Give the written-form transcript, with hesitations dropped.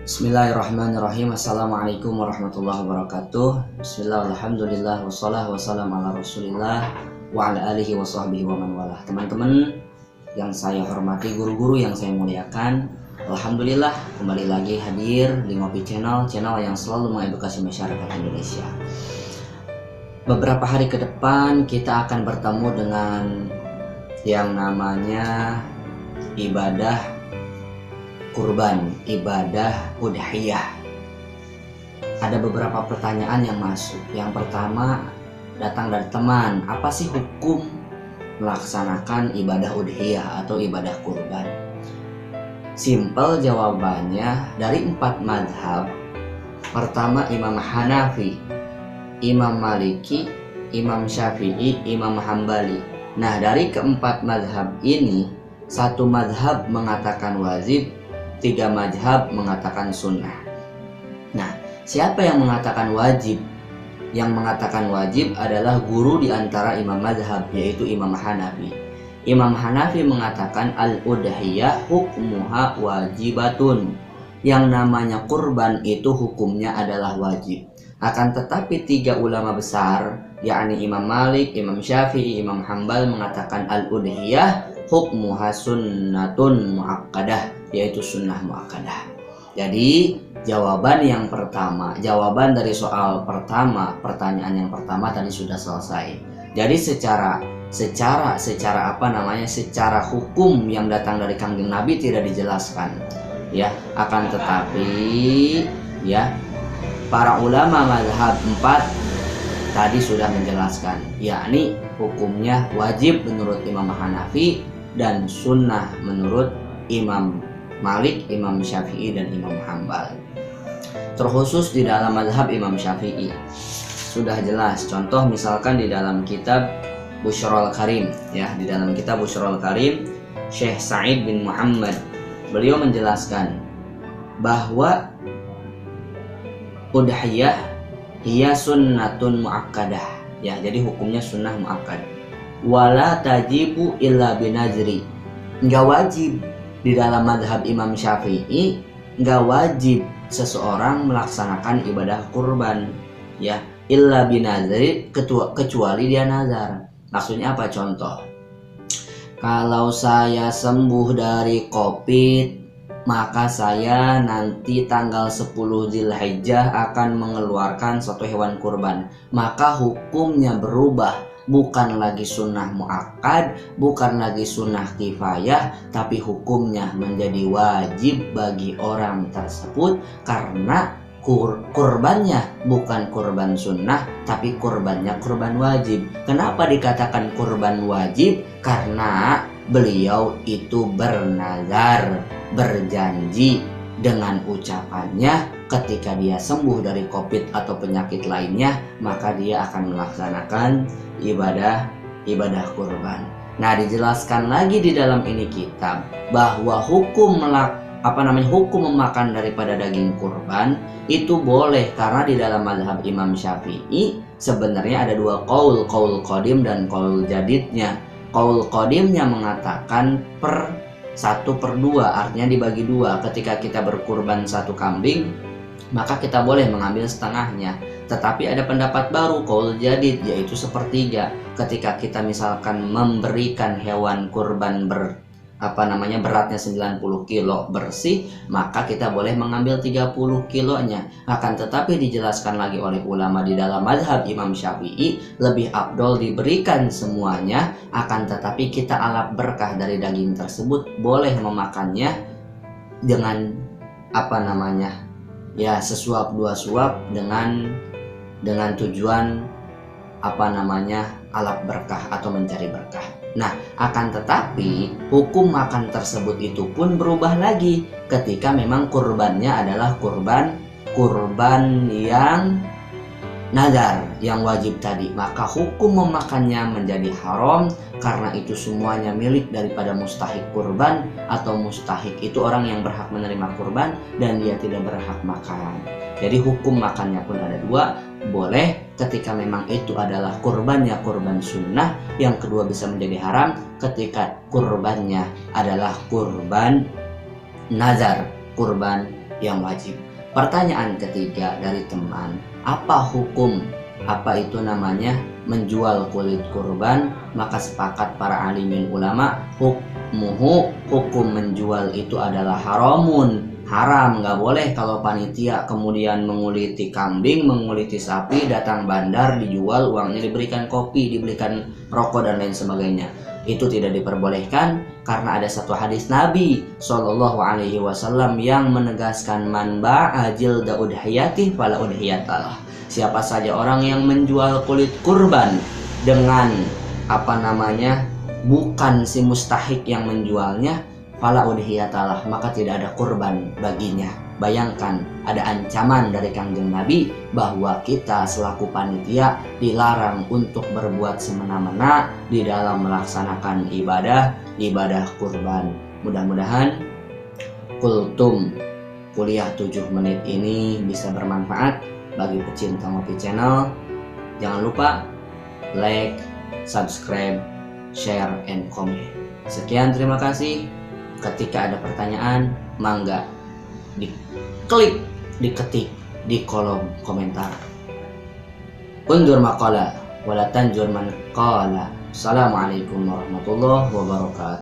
Bismillahirrahmanirrahim. Assalamualaikum warahmatullahi wabarakatuh. Bismillah, alhamdulillah, wassalahu wassalamu ala rasulillah wa ala alihi wa sahbihi wa man walah. Teman-teman yang saya hormati, guru-guru yang saya muliakan, alhamdulillah kembali lagi hadir di Ngopi Channel yang selalu mengedukasi masyarakat Indonesia. Beberapa hari ke depan kita akan bertemu dengan yang namanya ibadah kurban, ibadah udhiyah. Ada beberapa pertanyaan yang masuk. Yang pertama datang dari teman, apa sih hukum melaksanakan ibadah udhiyah atau ibadah kurban? Simpel jawabannya, dari 4 madhab. Pertama Imam Hanafi, Imam Maliki, Imam Syafi'i, Imam Hambali. Nah, dari keempat madhab ini, satu madhab mengatakan wajib, 3 madhab mengatakan sunnah. Nah, siapa yang mengatakan wajib? Yang mengatakan wajib adalah guru di antara imam madhab, yaitu Imam Hanafi. Imam Hanafi mengatakan al-udhiyah hukmuha wajibatun. Yang namanya kurban itu hukumnya adalah wajib. Akan tetapi 3 ulama besar, yakni Imam Malik, Imam Syafi'i, Imam Hambal mengatakan al-udhiyah hukmuha sunnatun muakkadah, yaitu sunnah muakkadah. Jadi jawaban dari soal pertama, pertanyaan yang pertama tadi sudah selesai. Jadi secara hukum yang datang dari Kangjeng Nabi tidak dijelaskan, ya. Akan tetapi, ya, para ulama mazhab 4 tadi sudah menjelaskan, yakni hukumnya wajib menurut Imam Hanafi dan sunnah menurut Imam Malik, Imam Syafi'i, dan Imam Hambal. Terkhusus di dalam mazhab Imam Syafi'i sudah jelas. Contoh misalkan di dalam kitab Busyrul Karim, ya, di dalam kitab Busyrul Karim, Syekh Sa'id bin Muhammad, beliau menjelaskan bahwa udhiyah hiya sunnatun muakkadah, ya, jadi hukumnya sunnah muakkad. Wala tajibu illa binazri, nggak wajib di dalam madhab Imam Syafi'i, nggak wajib seseorang melaksanakan ibadah kurban, ya, illa binazri, kecuali dia nazar. Maksudnya apa? Contoh, kalau saya sembuh dari COVID, maka saya nanti tanggal 10 Dzulhijjah akan mengeluarkan satu hewan kurban. Maka hukumnya berubah, bukan lagi sunnah muakkad, bukan lagi sunnah kifayah, tapi hukumnya menjadi wajib bagi orang tersebut karena kurbannya bukan kurban sunnah, tapi kurbannya kurban wajib. Kenapa dikatakan kurban wajib? Karena beliau itu bernazar, berjanji dengan ucapannya ketika dia sembuh dari COVID atau penyakit lainnya, maka dia akan melaksanakan ibadah kurban. Nah, dijelaskan lagi di dalam ini kitab bahwa hukum memakan daripada daging kurban itu boleh, karena di dalam mazhab Imam Syafi'i sebenarnya ada 2 qaul qadim dan qaul jadidnya. Qaul qadimnya mengatakan 1/2, artinya dibagi 2. Ketika kita berkurban 1 kambing, maka kita boleh mengambil setengahnya. Tetapi ada pendapat baru, qaul jadid, yaitu 1/3. Ketika kita misalkan memberikan hewan kurban beratnya 90 kilo bersih, maka kita boleh mengambil 30 kilonya. Akan tetapi dijelaskan lagi oleh ulama di dalam mazhab Imam Syafi'i, lebih afdol diberikan semuanya, akan tetapi kita alap berkah dari daging tersebut, boleh memakannya dengan ya, sesuap 2 suap dengan tujuan alap berkah atau mencari berkah. Nah, akan tetapi hukum makan tersebut itu pun berubah lagi ketika memang kurbannya adalah kurban yang nazar, yang wajib tadi. Maka hukum memakannya menjadi haram, karena itu semuanya milik daripada mustahik kurban, atau mustahik itu orang yang berhak menerima kurban dan dia tidak berhak makan. Jadi hukum makannya pun ada 2. Boleh ketika memang itu adalah kurbannya kurban sunnah. Yang kedua bisa menjadi haram ketika kurbannya adalah kurban nazar, kurban yang wajib. Pertanyaan ketiga dari teman, apa hukum, apa itu namanya menjual kulit kurban? Maka sepakat para alimin ulama, hukum menjual itu adalah haramun, haram, nggak boleh. Kalau panitia kemudian menguliti kambing, menguliti sapi, datang bandar, dijual, uangnya diberikan kopi, diberikan rokok dan lain sebagainya, itu tidak diperbolehkan, karena ada satu hadis Nabi Shallallahu Alaihi Wasallam yang menegaskan, man ba'a jilda udhiyatih fala udhiyatalah. Siapa saja orang yang menjual kulit kurban dengan bukan si mustahik yang menjualnya, fala udhiyatalah, maka tidak ada kurban baginya. Bayangkan, ada ancaman dari Kangjeng Nabi bahwa kita selaku panitia dilarang untuk berbuat semena-mena di dalam melaksanakan ibadah kurban. Mudah-mudahan kultum kuliah 7 menit ini bisa bermanfaat bagi pecinta Ngopi Channel. Jangan lupa like, subscribe, share, and comment. Sekian, terima kasih. Ketika ada pertanyaan, mangga diketik di kolom komentar. Undur maqala wala tanjur man qala. Assalamualaikum warahmatullahi wabarakatuh.